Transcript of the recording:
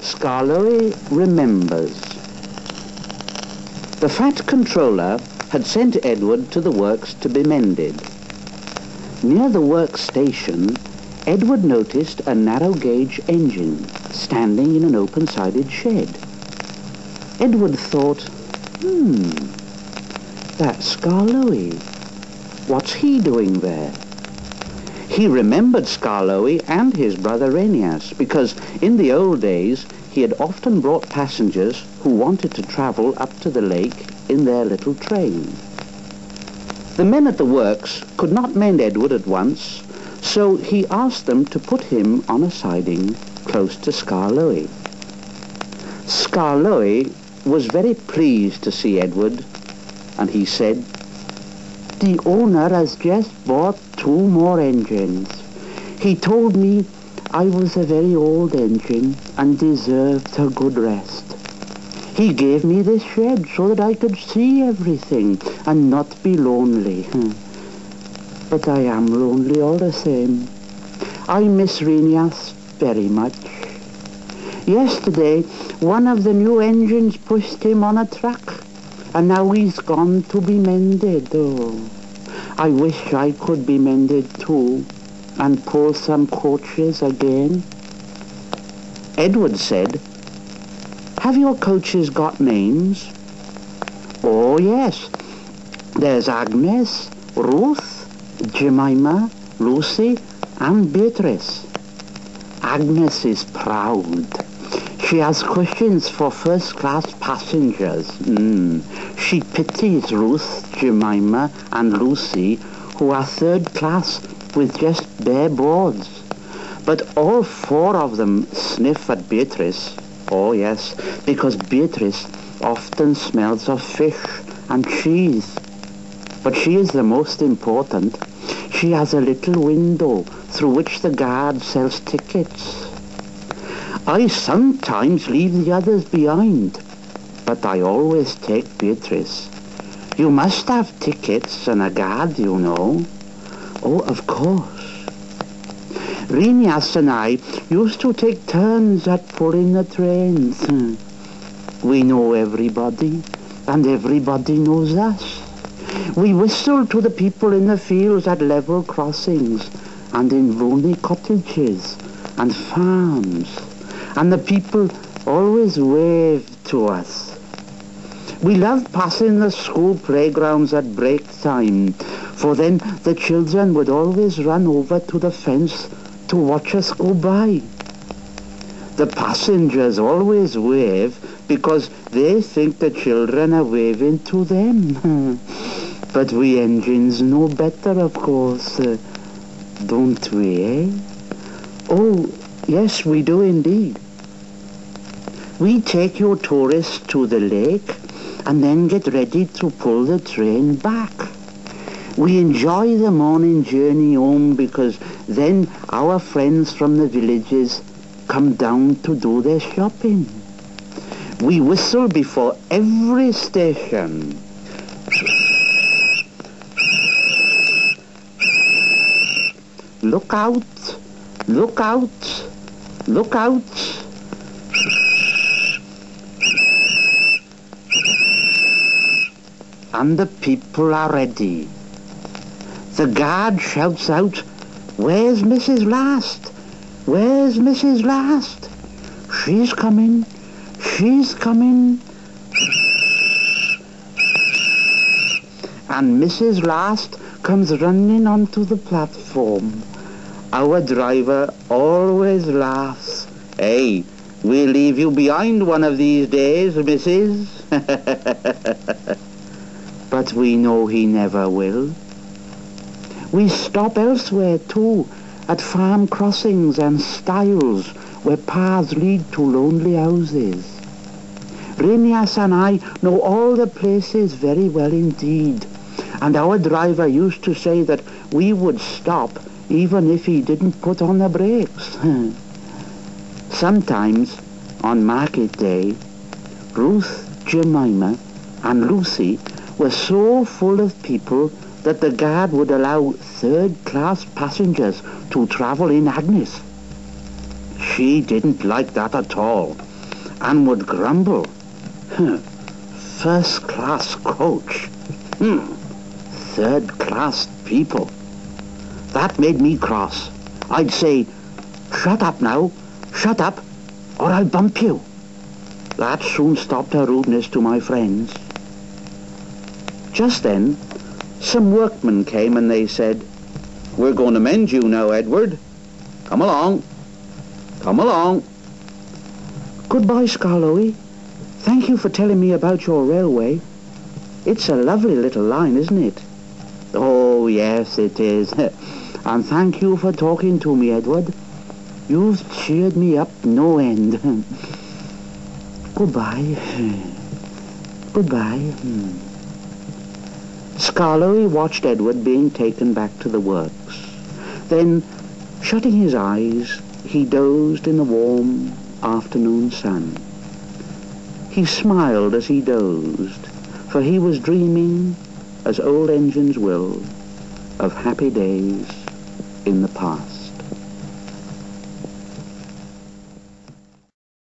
Skarloey remembers. The fat controller had sent Edward to the works to be mended. Near the work station, Edward noticed a narrow-gauge engine standing in an open-sided shed. Edward thought, that's Skarloey. What's he doing there? He remembered Skarloey and his brother Renias, because in the old days he had often brought passengers who wanted to travel up to the lake in their little train. The men at the works could not mend Edward at once, so he asked them to put him on a siding close to Skarloey. Skarloey was very pleased to see Edward, and he said, "The owner has just bought 2 more engines. He told me I was a very old engine and deserved a good rest. He gave me this shed so that I could see everything and not be lonely. But I am lonely all the same. I miss Renias very much. Yesterday, one of the new engines pushed him on a truck, and now he's gone to be mended. Oh, I wish I could be mended too, and pull some coaches again." Edward said, "Have your coaches got names?" "Oh, yes. There's Agnes, Ruth, Jemima, Lucy, and Beatrice. Agnes is proud. She has cushions for first-class passengers. She pities Ruth, Jemima, and Lucy, who are third class with just bare boards. But all 4 of them sniff at Beatrice. Oh, yes, because Beatrice often smells of fish and cheese. But she is the most important. She has a little window through which the guard sells tickets. I sometimes leave the others behind, but I always take Beatrice. You must have tickets and a guard, you know." "Oh, of course." "Renias and I used to take turns at pulling the trains. We know everybody, and everybody knows us. We whistle to the people in the fields at level crossings, and in lonely cottages and farms, and the people always wave to us. We love passing the school playgrounds at break time, for then the children would always run over to the fence to watch us go by. The passengers always wave because they think the children are waving to them. But we engines know better, of course, don't we, eh?" "Oh, yes, we do indeed." "We take your tourists to the lake and then get ready to pull the train back. We enjoy the morning journey home because then our friends from the villages come down to do their shopping. We whistle before every station. Look out, look out, look out." And the people are ready. The guard shouts out, "Where's Mrs. Last? Where's Mrs. Last? She's coming, she's coming." And Mrs. Last comes running onto the platform. Our driver always laughs. "Hey, we'll leave you behind one of these days, Mrs." But we know he never will. We stop elsewhere too, at farm crossings and stiles where paths lead to lonely houses. Renias and I know all the places very well indeed, and our driver used to say that we would stop even if he didn't put on the brakes. Sometimes, on market day, Ruth, Jemima, and Lucy were so full of people that the guard would allow third-class passengers to travel in Agnes. She didn't like that at all, and would grumble. First-class coach. Third-class people. That made me cross. I'd say, shut up now, shut up, or I'll bump you. That soon stopped her rudeness to my friends. Just then, some workmen came and they said, we're going to mend you now, Edward. Come along. Come along. Goodbye, Skarloey. Thank you for telling me about your railway. It's a lovely little line, isn't it? Oh, yes, it is. And thank you for talking to me, Edward. You've cheered me up no end. Goodbye. Goodbye. Skarloey watched Edward being taken back to the works. Then, shutting his eyes, he dozed in the warm afternoon sun. He smiled as he dozed, for he was dreaming, as old engines will, of happy days in the past.